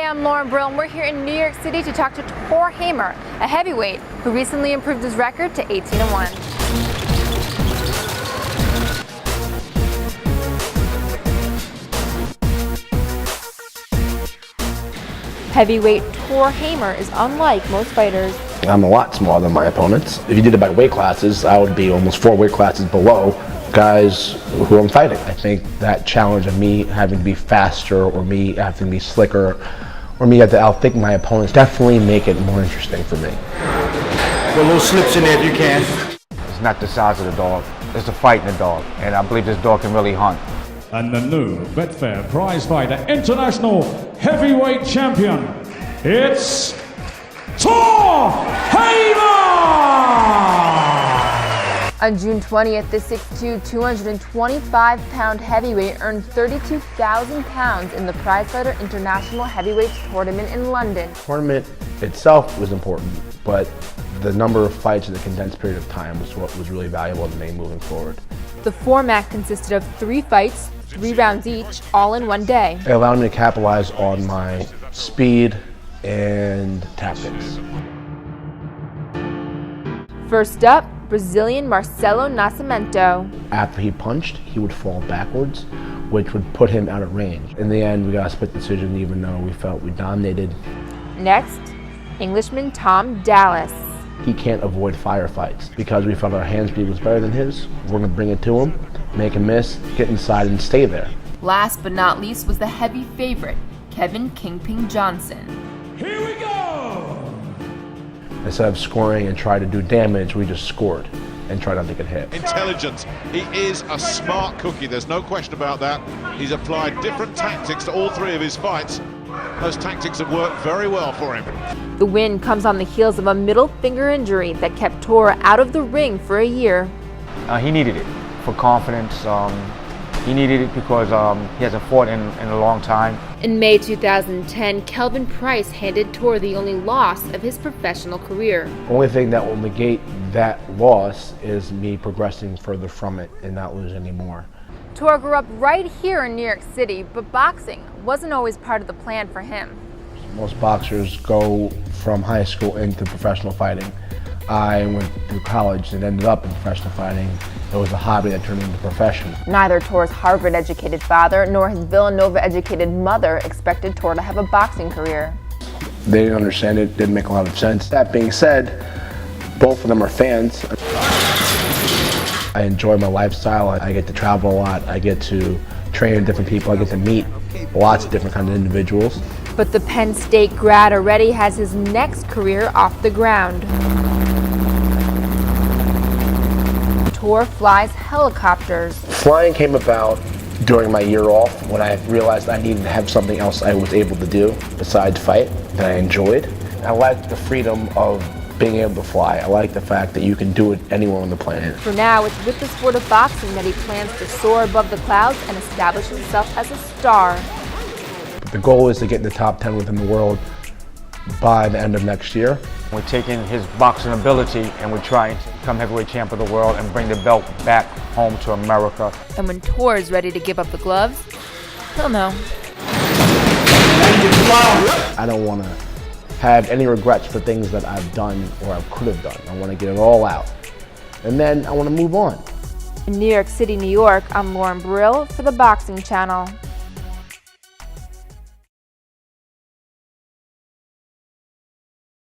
I'm Lauren Brill, and we're here in New York City to talk to Tor Hamer, a heavyweight who recently improved his record to 18-1. Heavyweight Tor Hamer is unlike most fighters. I'm a lot smaller than my opponents. If you did it by weight classes, I would be almost 4 weight classes below guys who I'm fighting. I think that challenge of me having to be faster, or me having to be slicker, or me have to outthink my opponents definitely make it more interesting for me. Put little slips in there if you can. It's not the size of the dog, it's the fight in the dog, and I believe this dog can really hunt. And the new Betfair Prizefighter International Heavyweight Champion, it's Tor Hamer! On June 20th, the 6'2", 225-pound heavyweight earned £32,000 in the Prizefighter International Heavyweights Tournament in London. The tournament itself was important, but the number of fights in a condensed period of time was what was really valuable to me moving forward. The format consisted of 3 fights, 3 rounds each, all in one day. It allowed me to capitalize on my speed and tactics. First up, Brazilian Marcelo Nascimento. After he punched, he would fall backwards, which would put him out of range. In the end, we got a split decision, even though we felt we dominated. Next, Englishman Tom Dallas. He can't avoid firefights. Because we felt our hand speed was better than his, we're gonna bring it to him, make him miss, get inside and stay there. Last but not least was the heavy favorite, Kevin Kingpin Johnson. Here we go! Instead of scoring and trying to do damage, we just scored and tried not to get hit. Intelligence. He is a smart cookie, there's no question about that. He's applied different tactics to all 3 of his fights. Those tactics have worked very well for him. The win comes on the heels of a middle finger injury that kept Tor out of the ring for a year. He needed it for confidence. He needed it because he hasn't fought in a long time. In May 2010, Kelvin Price handed Tor the only loss of his professional career. The only thing that will negate that loss is me progressing further from it and not lose anymore. Tor grew up right here in New York City, but boxing wasn't always part of the plan for him. Most boxers go from high school into professional fighting. I went through college and ended up in professional fighting. It was a hobby that turned into a profession. Neither Tor's Harvard-educated father nor his Villanova-educated mother expected Tor to have a boxing career. They didn't understand it, didn't make a lot of sense. That being said, both of them are fans. I enjoy my lifestyle. I get to travel a lot. I get to train with different people. I get to meet lots of different kinds of individuals. But the Penn State grad already has his next career off the ground. Tor flies helicopters. Flying came about during my year off when I realized I needed to have something else I was able to do besides fight that I enjoyed. I liked the freedom of being able to fly. I like the fact that you can do it anywhere on the planet. For now, it's with the sport of boxing that he plans to soar above the clouds and establish himself as a star. The goal is to get in the top 10 within the world by the end of next year. We're taking his boxing ability and we're trying to become heavyweight champ of the world and bring the belt back home to America. And when Tor is ready to give up the gloves, he'll know. I don't want to have any regrets for things that I've done or I could have done. I want to get it all out. And then I want to move on. In New York City, New York, I'm Lauren Brill for the Boxing Channel.